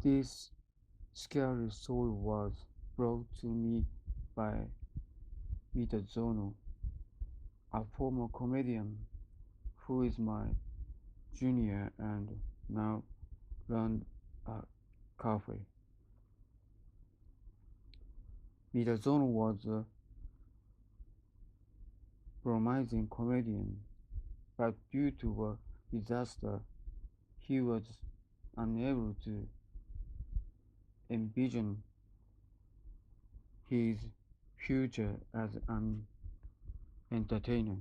This scary story was brought to me by Mitazono, a former comedian who is my junior and now runs a cafe. Mitazono was a promising comedian, but due to a disaster, he was unable to envision his future as an entertainer.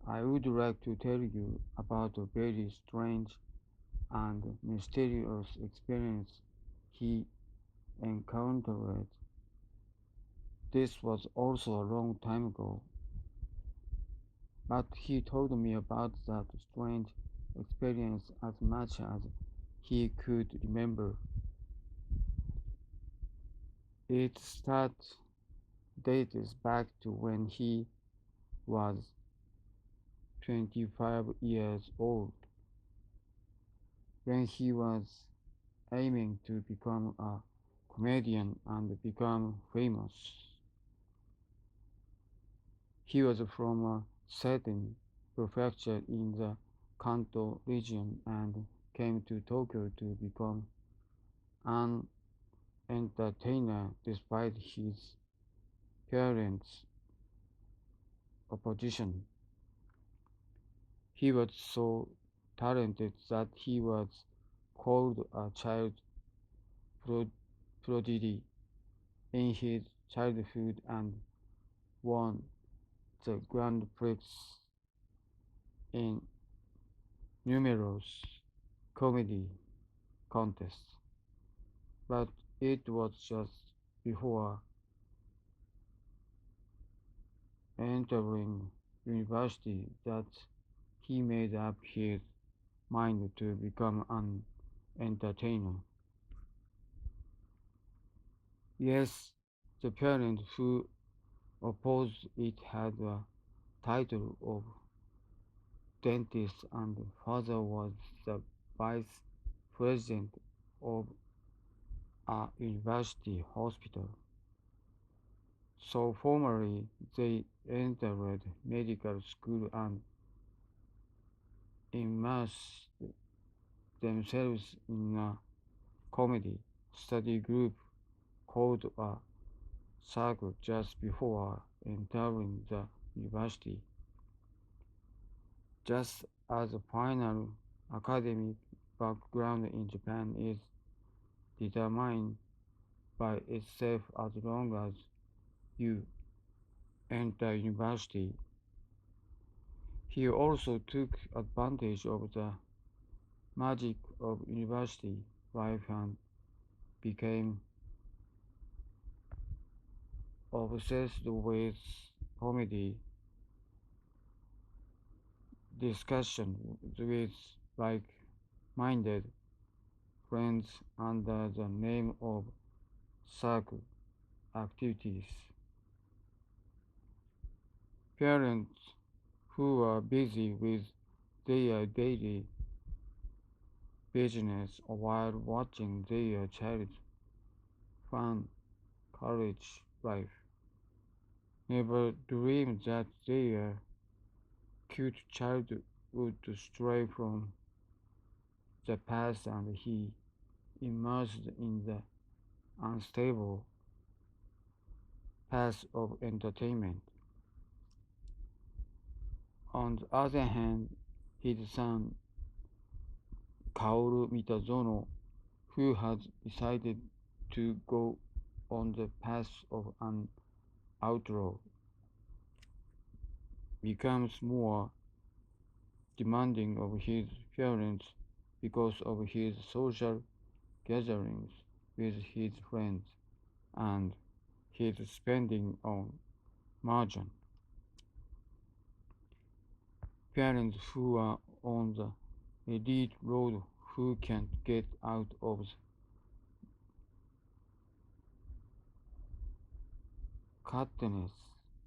I would like to tell you about a very strange and mysterious experience he encountered. This was also a long time ago, but he told me about that strange experience as much as he could remember. It dates back to when he was 25 years old, when he was aiming to become a comedian and become famous. He was from a certain prefecture in the Kanto region and came to Tokyo to become an entertainer despite his parents' opposition. He was so talented that he was called a child prodigy in his childhood and won the Grand Prix in numerous comedy contests. But it was just before entering university that he made up his mind to become an entertainer. Yes, the parent who opposed it had a title of dentist and father was the vice president of a university hospital. So formally they entered medical school and immersed themselves in a comedy study group called a circle just before entering the university. Just as a final academic background in Japan is determined by itself as long as you enter university, he also took advantage of the magic of university life and became obsessed with comedy discussion with like-minded friends under the name of circle activities. Parents who are busy with their daily business while watching their child fun college life never dreamed that their cute child would stray from the path and he immersed in the unstable path of entertainment. On the other hand, his son Kaoru Mitazono, who had decided to go on the path of an outlaw, becomes more demanding of his parents because of his social gatherings with his friends and his spending on margin. Parents who are on the elite road who can't get out of the cutness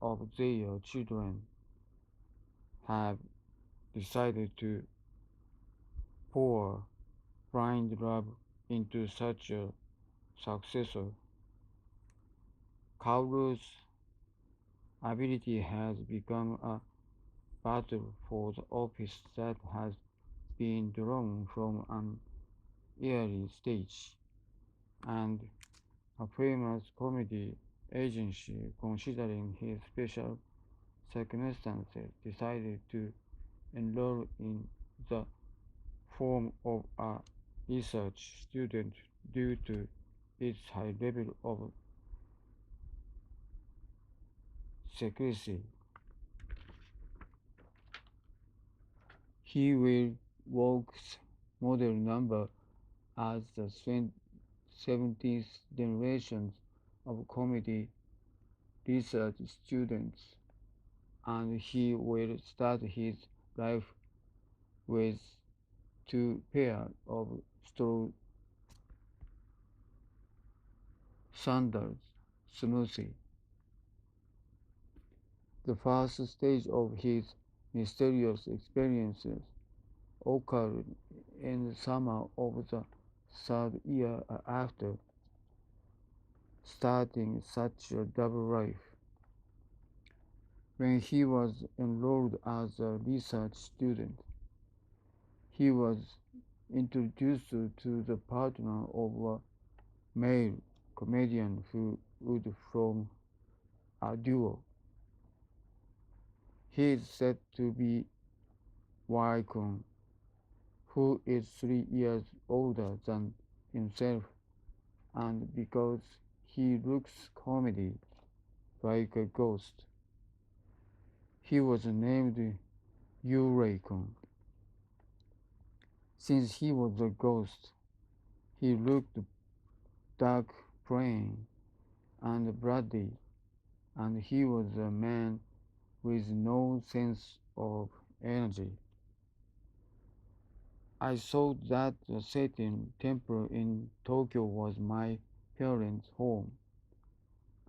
of their children have decided to pour blind love into such a successor. Kaoru's ability has become a battle for the office that has been drawn from an early stage, and a famous comedy agency, considering his special circumstances, decided to enroll in the form of a research student due to its high level of secrecy. He will Vogue's model number as the 17th generation of comedy research students, and he will start his life with two pairs of straw sandals smoothie. The first stage of his mysterious experiences occurred in the summer of the third year after starting such a double life. When he was enrolled as a research student, he was introduced to the partner of a male comedian who would form a duo. He is said to be Waikon, who is 3 years older than himself, and because he looks comedy like a ghost, he was named Euracon. Since he was a ghost, he looked dark, plain, and bloody, and he was a man with no sense of energy. I thought that the Satan temple in Tokyo was my parents' home,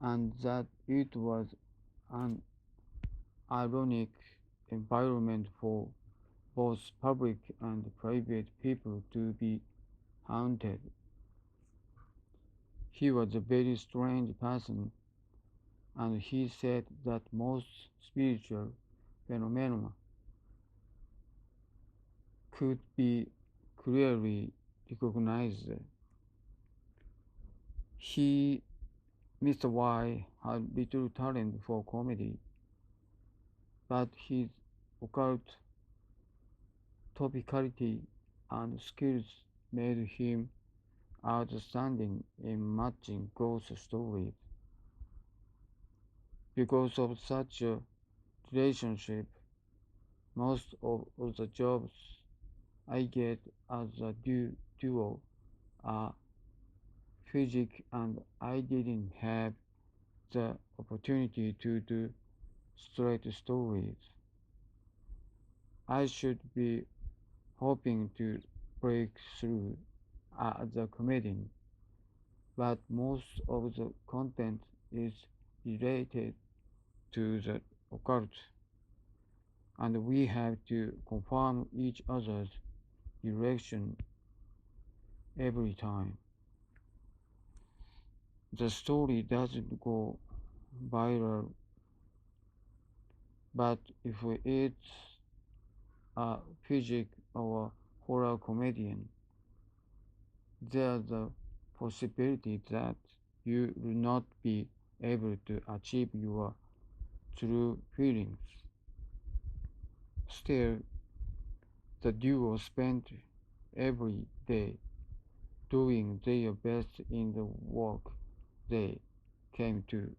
and that it was an ironic environment for both public and private people to be haunted. He was a very strange person, and he said that most spiritual phenomena could be clearly recognized. He, Mr. Y, had little talent for comedy, but his occult topicality and skills made him outstanding in matching ghost stories. Because of such a relationship, most of the jobs I get as a duo are physic, and I didn't have the opportunity to do straight stories. I should be hoping to break through as a comedian, but most of the content is related to the occult, and we have to confirm each other's direction every time. The story doesn't go viral, but if it's a physic or horror comedian, there's a possibility that you will not be able to achieve your true feelings. Still, the duo spent every day doing their best in the work they came to.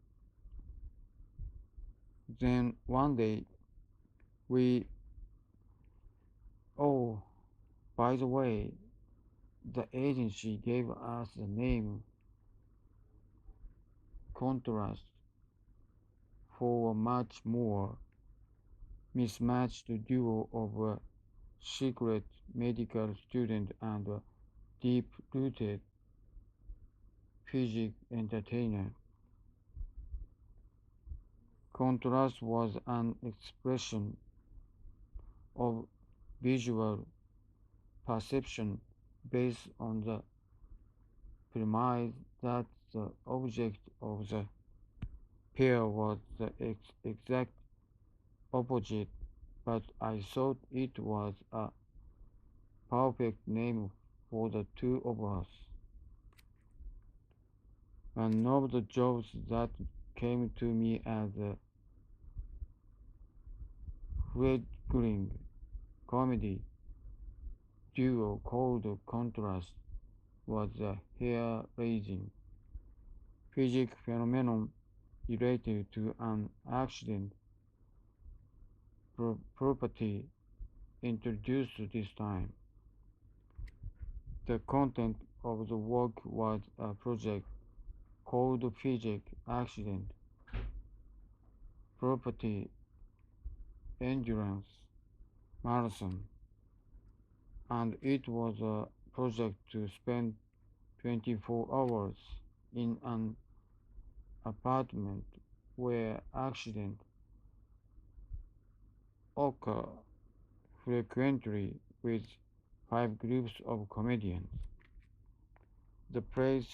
Then one day we, oh, by the way, the agency gave us the name Contrast for a much more mismatched duo of a secret medical student and a deep-rooted physics entertainer. Contrast was an expression of visual perception based on the premise that the object of the pair was the exact opposite, but I thought it was a perfect name for the two of us. One of the jokes that came to me as a fledgling comedy duo called Contrast was a hair-raising physics phenomenon related to an accident property introduced this time. The content of the work was a project called Physics Accident Property Endurance Marathon, and it was a project to spend 24 hours in an apartment where accidents occur frequently with 5 groups of comedians. The place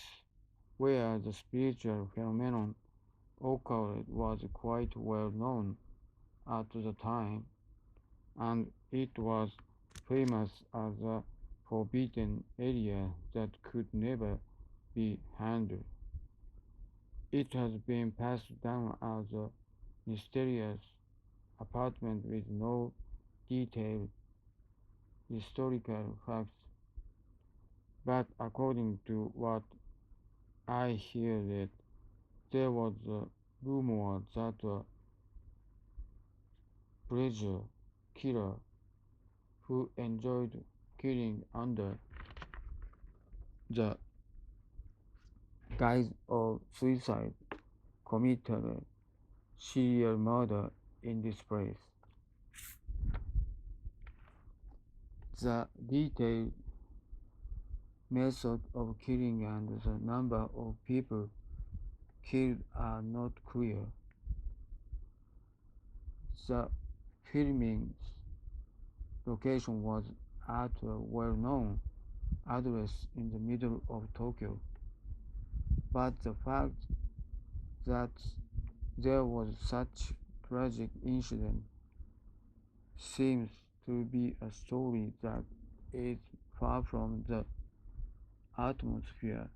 where the spiritual phenomenon occurred was quite well known at the time, and it was famous as a forbidden area that could never be handled. It has been passed down as a mysterious apartment with no detailed historical facts, but according to what I hear that there was a rumor that a pleasure killer who enjoyed killing under the guise of suicide committed a serial murder in this place. The detailed method of killing and the number of people killed are not clear. The filming location was at a well-known address in the middle of Tokyo, but the fact that there was such tragic incident seems to be a story that is far from the atmosphere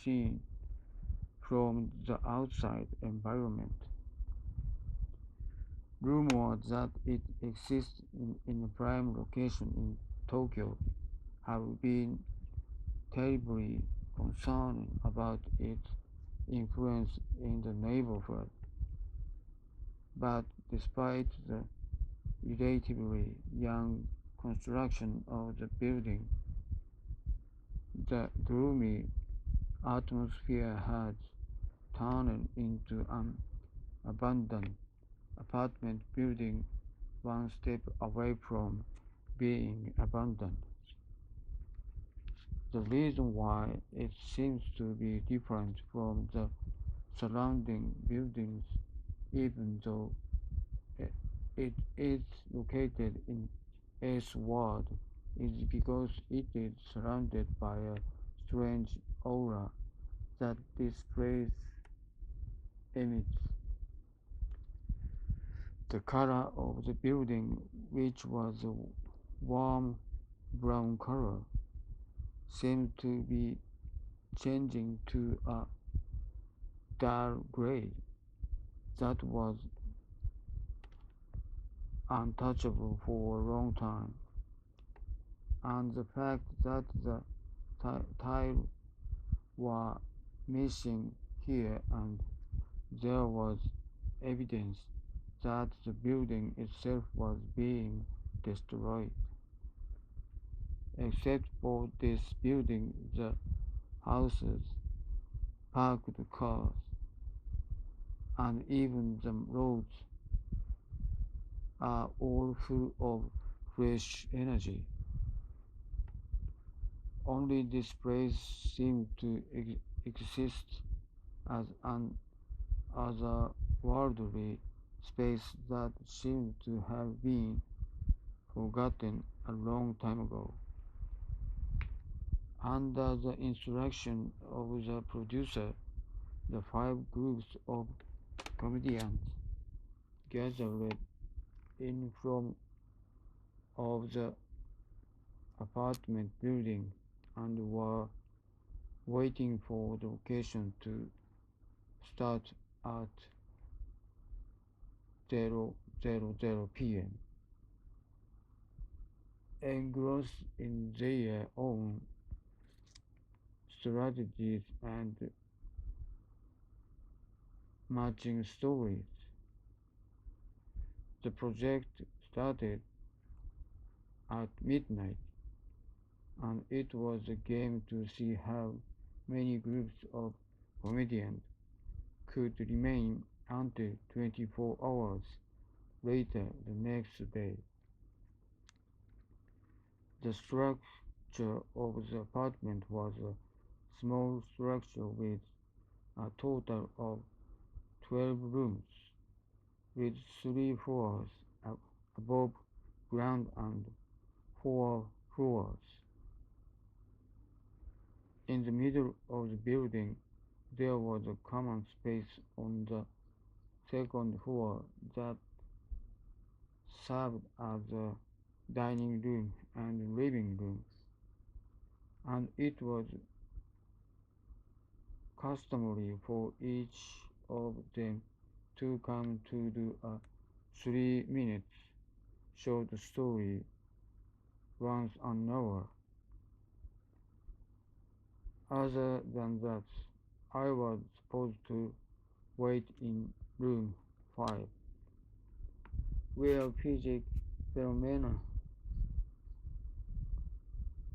seen from the outside environment. Rumors that it exists in a prime location in Tokyo have been terribly concerning about its influence in the neighborhood, but despite the relatively young construction of the building, the gloomy atmosphere has turned into an abandoned apartment building one step away from being abandoned. The reason why it seems to be different from the surrounding buildings, even though it is located in S ward, is because it is surrounded by a strange aura that this place emits. The color of the building, which was a warm brown color, seemed to be changing to a dark gray that was untouchable for a long time, and the fact that the tiles were missing here and there was evidence that the building itself was being destroyed. Except for this building, the houses, parked cars, and even the roads are all full of fresh energy. Only this place seemed to exist as an otherworldly space that seemed to have been forgotten a long time ago. Under the instruction of the producer, the five groups of comedians gathered in front of the apartment building and were waiting for the occasion to start at 000 p.m. Engrossed in their own strategies and matching stories, the project started at midnight, and it was a game to see how many groups of comedians could remain until 24 hours later the next day. The structure of the apartment was a small structure with a total of 12 rooms, with 3 floors above ground and 4 floors. In the middle of the building, there was a common space on the second floor that served as a dining room and living room, and it was customary for each of them to come to do a 3 minute short story once an hour. Other than that, I was supposed to wait in room 5, where physical phenomena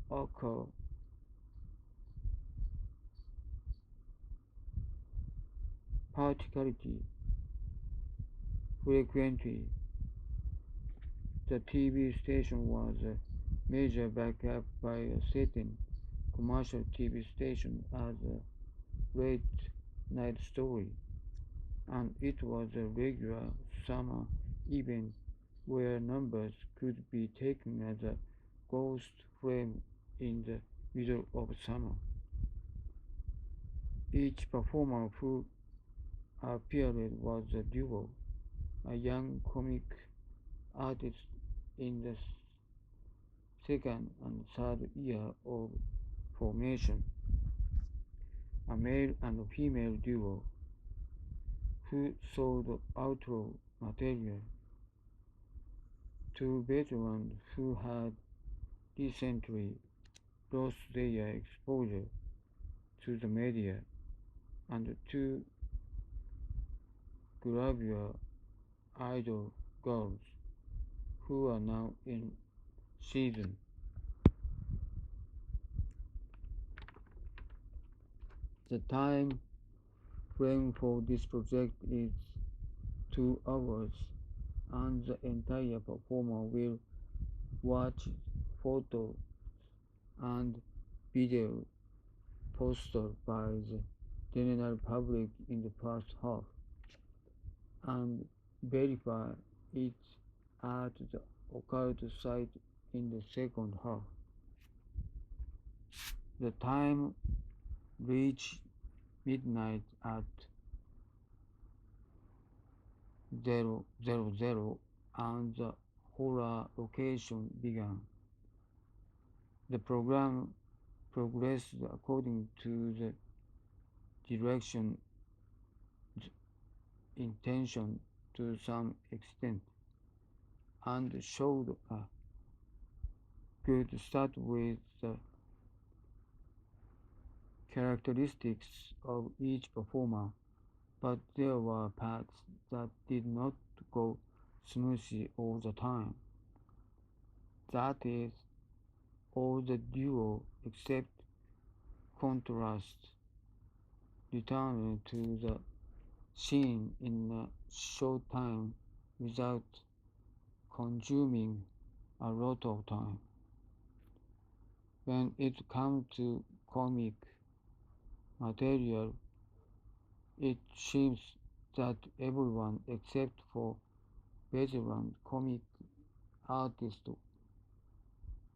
occur, particularly frequently. The TV station was a major backup by a certain commercial TV station as a late night story, and it was a regular summer event where numbers could be taken as a ghost frame in the middle of summer. Each performer who appeared was a duo, a young comic artist in the second and third year of formation, a male and female duo who sold outro material to veterans who had recently lost their exposure to the media, and two gravure idol girls who are now in season. The time frame for this project is 2 hours, and the entire performer will watch photo and video posted by the general public in the first half and verify it at the occult site in the second half. The time reached midnight at 000 and the horror location began. The program progressed according to the direction intention to some extent and showed a good start with the characteristics of each performer, but there were parts that did not go smoothly all the time. That is, all the duo except contrast returned to the scene in a short time without consuming a lot of time. When it comes to comic material, it seems that everyone except for veteran comic artists,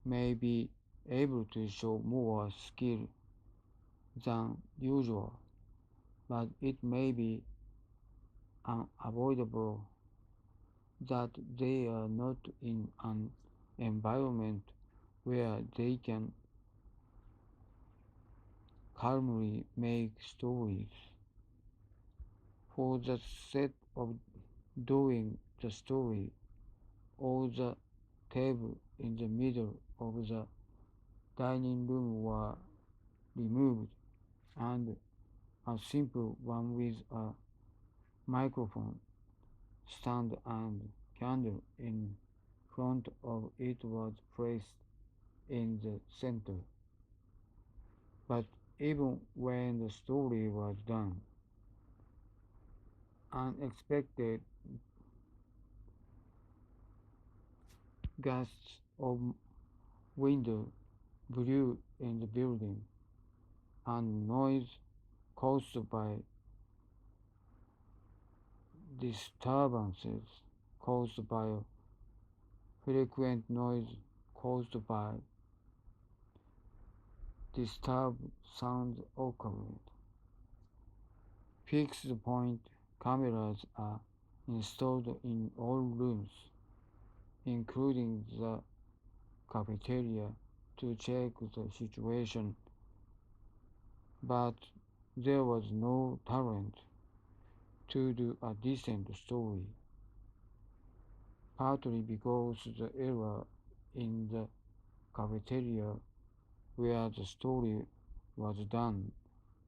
maybe able to show more skill than usual, but it may be unavoidable that they are not in an environment where they can calmly make stories. For the sake of doing the story, all the table in the middle of the dining room were removed, and a simple one with a microphone stand and candle in front of it was placed in the center. But even when the story was done, unexpected gusts of wind blew in the building, and noise caused by disturbances caused by frequent noise caused by disturbed sound occurred. Fixed point cameras are installed in all rooms, including the cafeteria, to check the situation, but there was no talent to do a decent story, partly because the error in the cafeteria where the story was done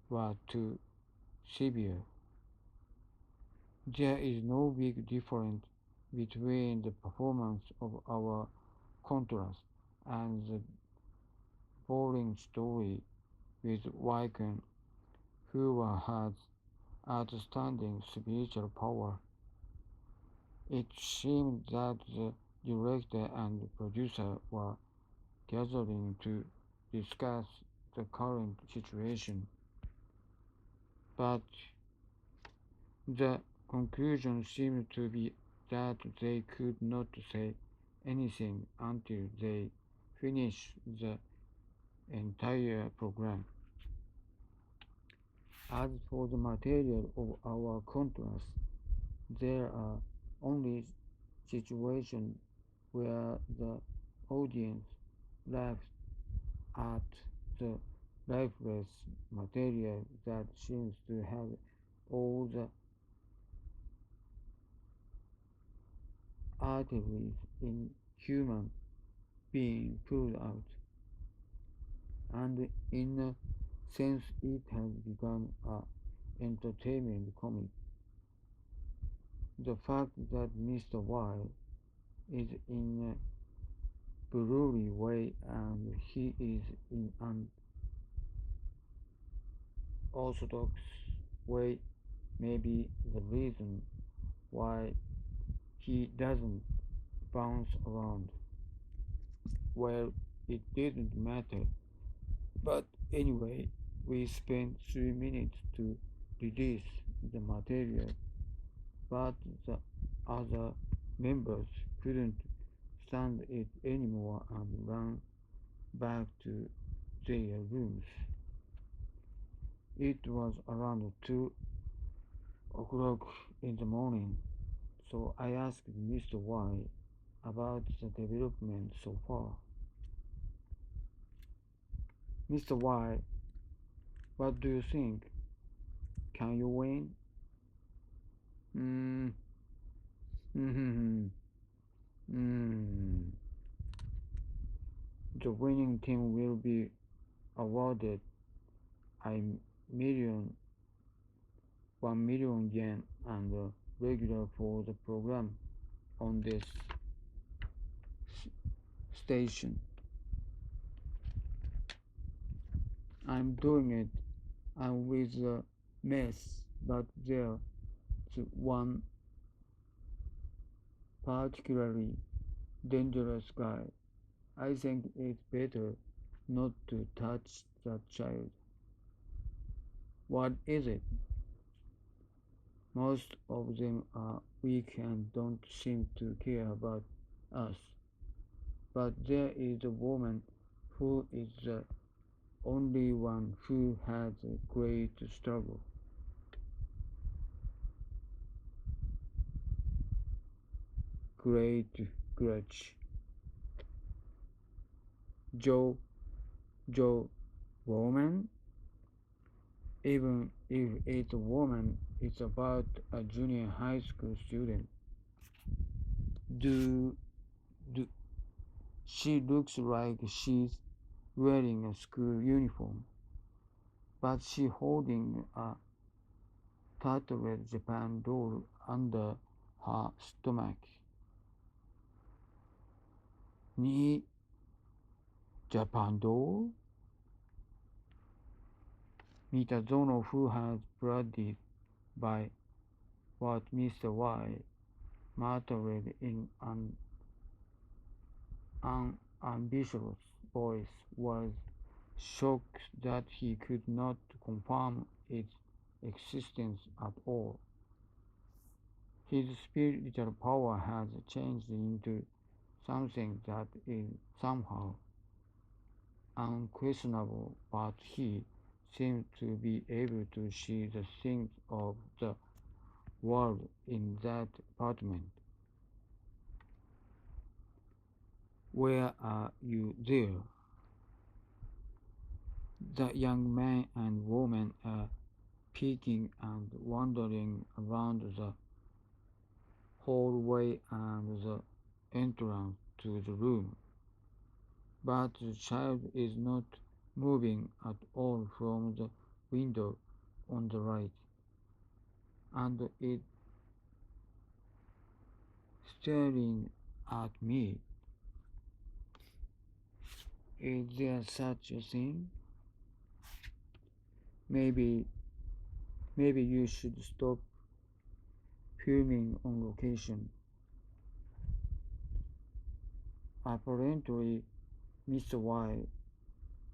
was too severe. There is no big difference between the performance of our contrast and the boring story with Wiccan, who has outstanding spiritual power. It seemed that the director and producer were gathering to discuss the current situation, but the conclusion seemed to be that they could not say anything until they finished the entire program. As for the material of our contrast, there are only situations where the audience laughs at the lifeless material that seems to have all the arteries in human being pulled out, and in a sense it has become a entertainment comic. The fact that Mr. Y is in a brewery way and he is in an orthodox way may be the reason why he doesn't bounce around. Well, it didn't matter. But anyway, we spent 3 minutes to release the material, but the other members couldn't stand it anymore and ran back to their rooms. It was around 2 o'clock in the morning, so I asked Mr. Y about the development so far. Mr. Y, what do you think? Can you win? Mm, mm, mm. The winning team will be awarded a million, 1 million yen and regular for the program on this station. I'm doing it. I'm with a mess, but there's one particularly dangerous guy. I think it's better not to touch that child. What is it? Most of them are weak and don't seem to care about us. But there is a woman who is the only one who has a great struggle, great grudge. Joe, Joe, woman, even if it's a woman, it's about a junior high school student. Do, do she looks like she's wearing a school uniform, but she holding a tattooed Japan doll under her stomach. Ni Japan doll? Mitazono, who has blooded by what Mr. Y muttered in an unambitious voice, was shocked that he could not confirm its existence at all. His spiritual power has changed into something that is somehow unquestionable, but he seemed to be able to see the things of the world in that apartment. Where are you there? The young man and woman are peeking and wandering around the hallway and the entrance to the room. But the child is not moving at all from the window on the right, and is staring at me. Is there such a thing? Maybe maybe you should stop filming on location. Apparently Mr. Y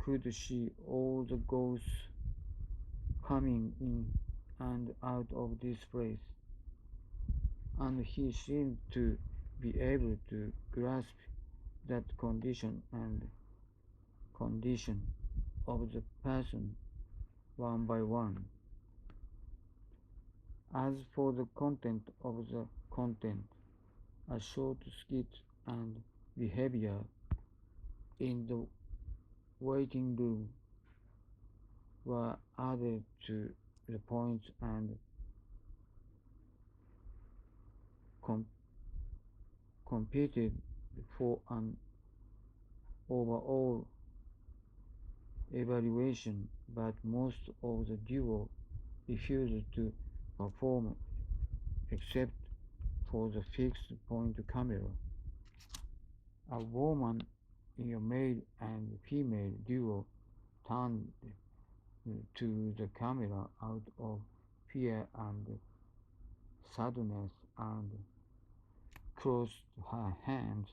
could see all the ghosts coming in and out of this place, and he seemed to be able to grasp that condition of the person one by one. As for the content of the content, a short skit and behavior in the waiting room were added to the points and com- competed for an overall evaluation, but most of the duo refused to perform except for the fixed point camera. A woman in a male and female duo turned to the camera out of fear and sadness and crossed her hands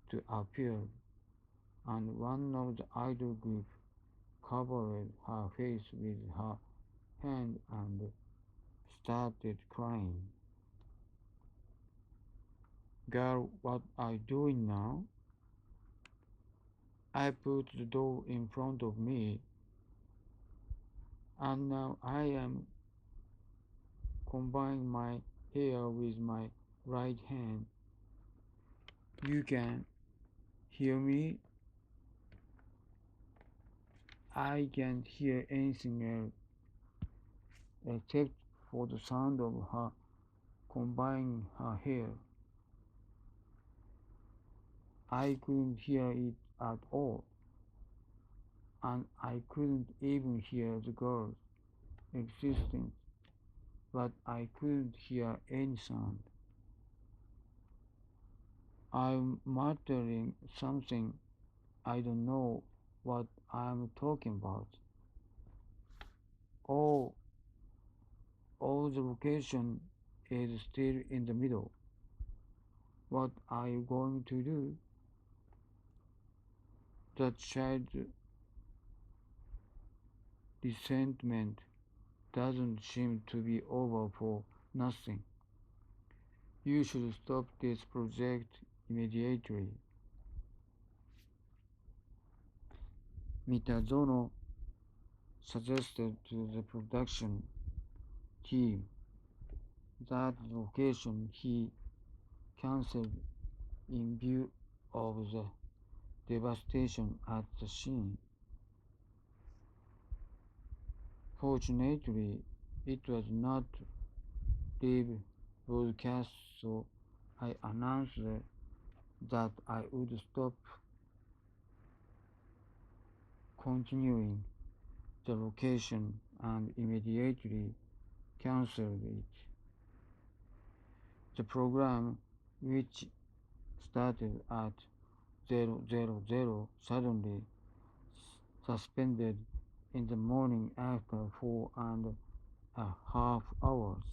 to appear, and one of the idol group covered her face with her hand and started crying. Girl, what are you doing now? I put the door in front of me, and now I am combining my hair with my right hand. You can hear me? I can't hear anything else except for the sound of her combining her hair. I couldn't hear it at all, and I couldn't even hear the girl's existence, but I couldn't hear any sound. I'm muttering something. I don't know what I'm talking about. Oh, oh, the location is still in the middle. What are you going to do? The child's resentment doesn't seem to be over for nothing. You should stop this project immediately. Mitazono suggested to the production team that location he cancelled in view of the devastation at the scene. Fortunately, it was not live broadcast, so I announced that I would stop continuing the location and immediately cancelled it. The program, which started at 000, suddenly suspended in the morning after 4.5 hours.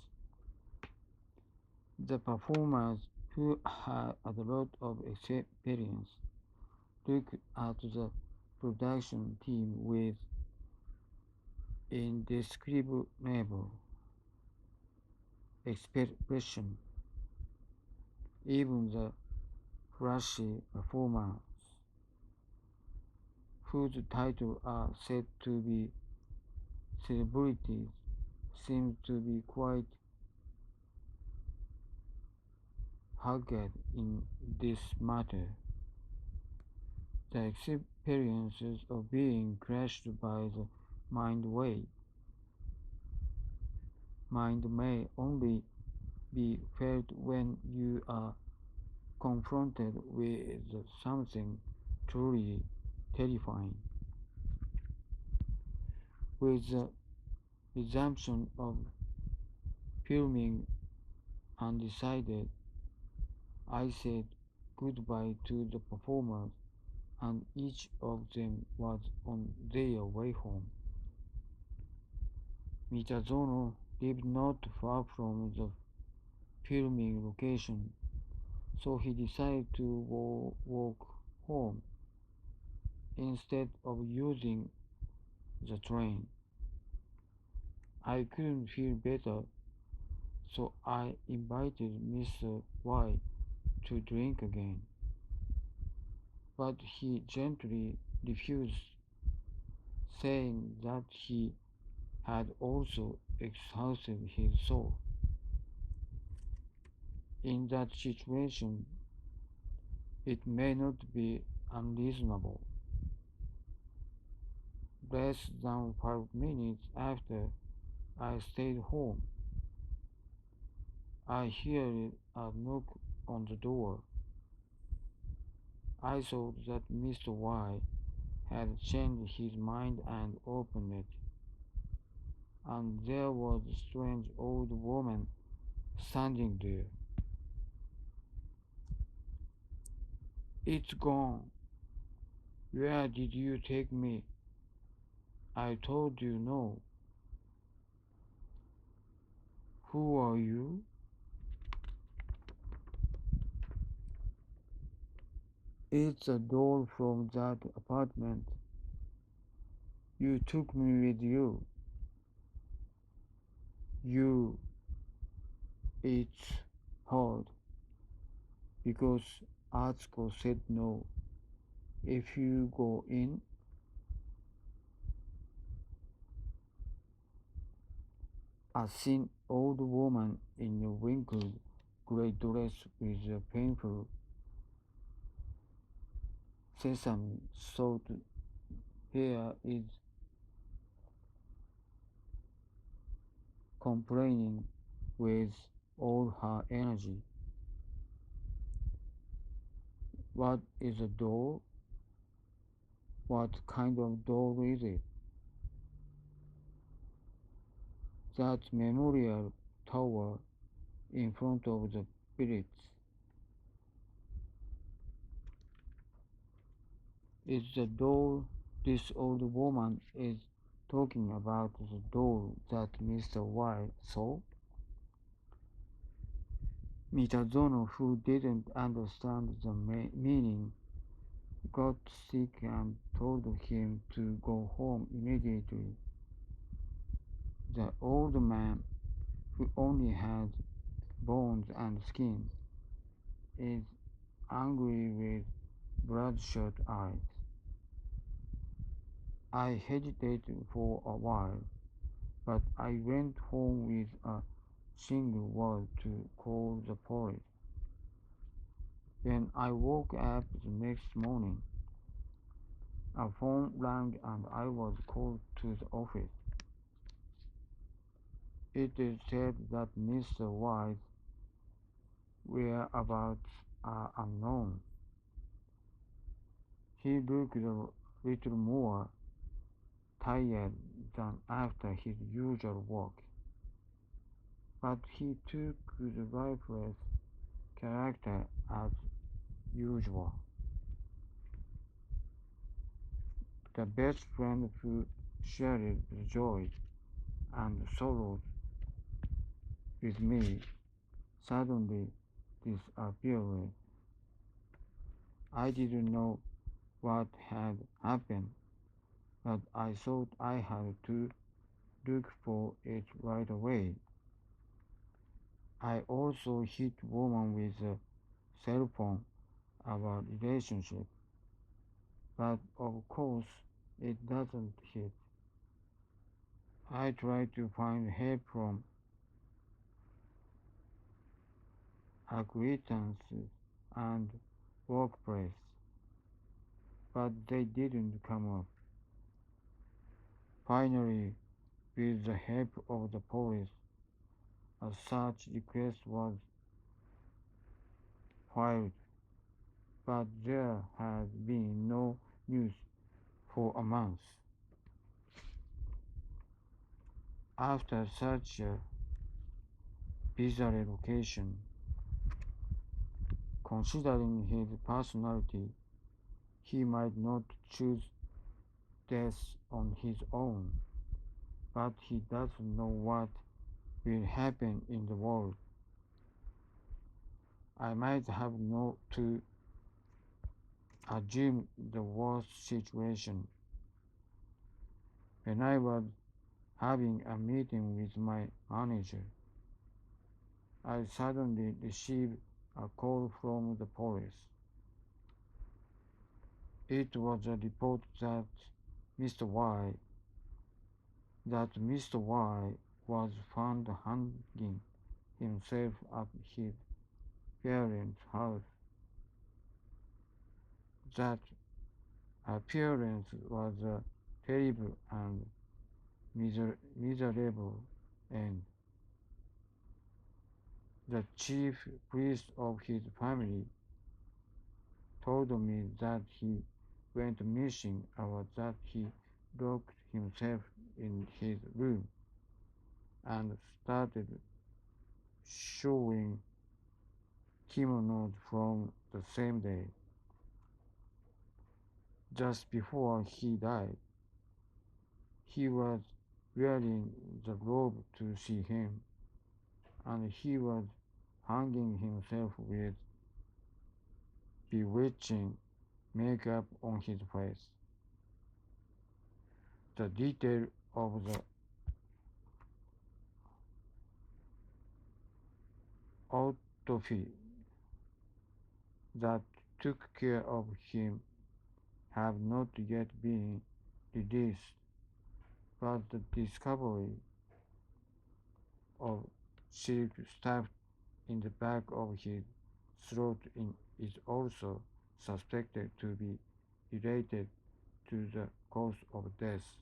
The performers, who had a lot of experience, looked at the production team with indescribable expression. Even the flashy performers, whose titles are said to be celebrities, seem to be quite haggard in this matter. The experiences of being crushed by the mind wave mind may only be felt when you are confronted with something truly terrifying. With the resumption of filming undecided, I said goodbye to the performers, and each of them was on their way home. Mitazono lived not far from the filming location, so he decided to walk home instead of using the train. I couldn't feel better, so I invited Mr. Y to drink again, but he gently refused, saying that he had also exhausted his soul. In that situation, it may not be unreasonable. Less than 5 minutes after I stayed home, I heard a knock on the door. I thought that Mr. Y had changed his mind and opened it, and there was a strange old woman standing there. "It's gone. Where did you take me? I told you no. Who are you?" "It's a doll from that apartment. You took me with you. You." It's hard because Atsuko said no. If you go in, a thin old woman in a wrinkled grey dress with a painful sesame salt hair is complaining with all her energy. "What is a doll? What kind of doll is it?" "That memorial tower in front of the village. It's the doll this old woman is talking about, the doll that Mr. Y saw." Mitazono, who didn't understand the meaning, got sick and told him to go home immediately. The old man, who only had bones and skin, is angry with bloodshot eyes. I hesitated for a while, but I went home with a single word to call the police. When I woke up the next morning, a phone rang and I was called to the office. It is said that Mr. White's whereabouts are unknown. He looked a little more tired than after his usual walk, but he took the lifeless character as usual. The best friend who shared the joy and sorrows with me suddenly disappeared. I didn't know what had happened, but I thought I had to look for it right away. I also hit woman with a cell phone about relationship, but of course it doesn't hit. I try to find help from acquaintances and workplace, but they didn't come up. Finally, with the help of the police, a search request was filed, but there has been no news for a month. After such a bizarre location, considering his personality, he might not choose death on his own, but he doesn't know what will happen in the world. I might have not to assume the worst situation. When I was having a meeting with my manager, I suddenly received a call from the police. It was a report Mr. Y that Mr. Y was found hanging himself at his parents' house. That appearance was a terrible and miserable end. The chief priest of his family told me that he went missing or that he locked himself in his room and started showing kimonos from the same day. Just before he died, he was wearing the robe to see him, and he was hanging himself with bewitching makeup on his face. The detail of the autopsy that took care of him have not yet been released, but the discovery of silk stuffed in the back of his throat is also suspected to be related to the cause of death.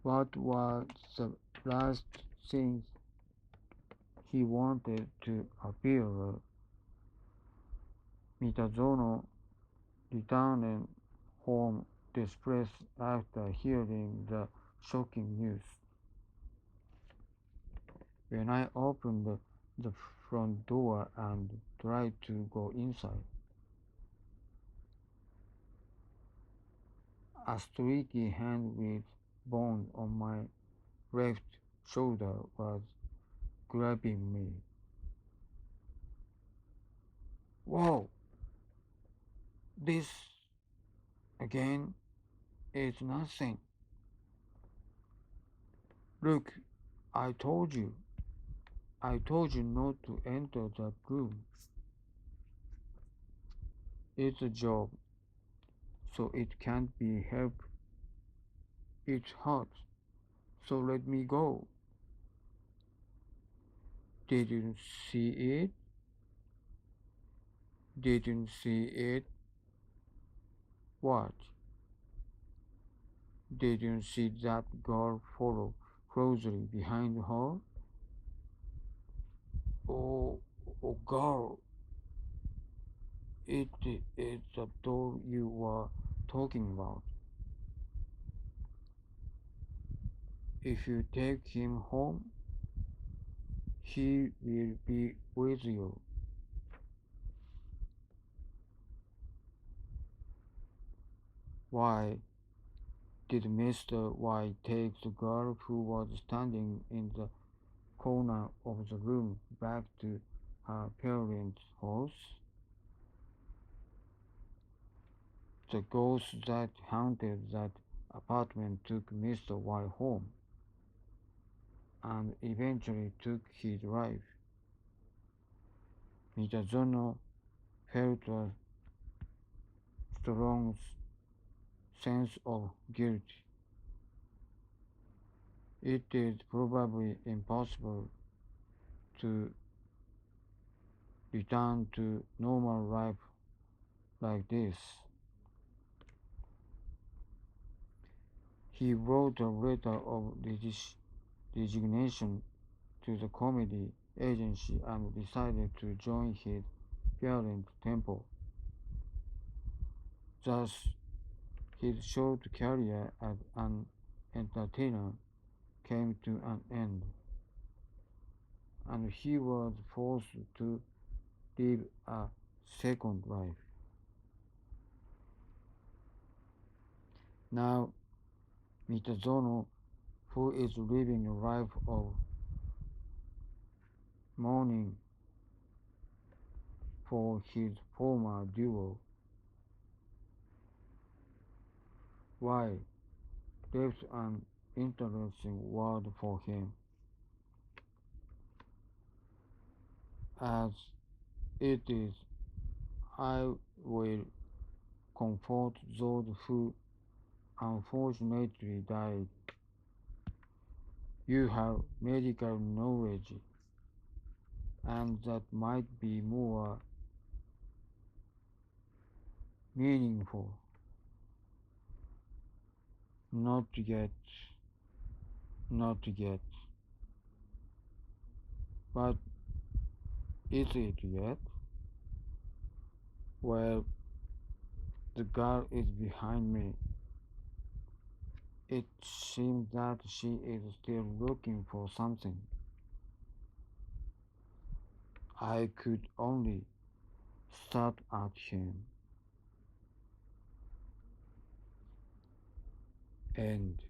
What was the last thing he wanted to appear? Mitazono returned home distressed after hearing the shocking news. When I opened the front door and tried to go inside, a streaky hand with bone on my left shoulder was grabbing me. Whoa! This again is nothing. Look, I told you. I told you not to enter that room. It's a job, so it can't be helped. It's hot, so let me go. Didn't see it? Didn't see it? What? Didn't see that girl follow closely behind her? Oh, oh girl, it is the door you were talking about. If you take him home, he will be with you. Why did Mr. White take the girl who was standing in the corner of the room back to her parents' house? The ghost that haunted that apartment took Mr. White home and eventually took his wife. Mitazono felt a strong sense of guilt. It is probably impossible to return to normal life like this. He wrote a letter of resignation to the comedy agency and decided to join his parents' temple. Thus, his short career as an entertainer came to an end, and he was forced to live a second life. Now, Mitazono, who is living a life of mourning for his former duo, why left an interesting word for him, as it is, I will comfort those who unfortunately died. You have medical knowledge, and that might be more meaningful. Not yet, not yet. But is it yet? Well, the girl is behind me. It seems that she is still looking for something. I could only start at him. End.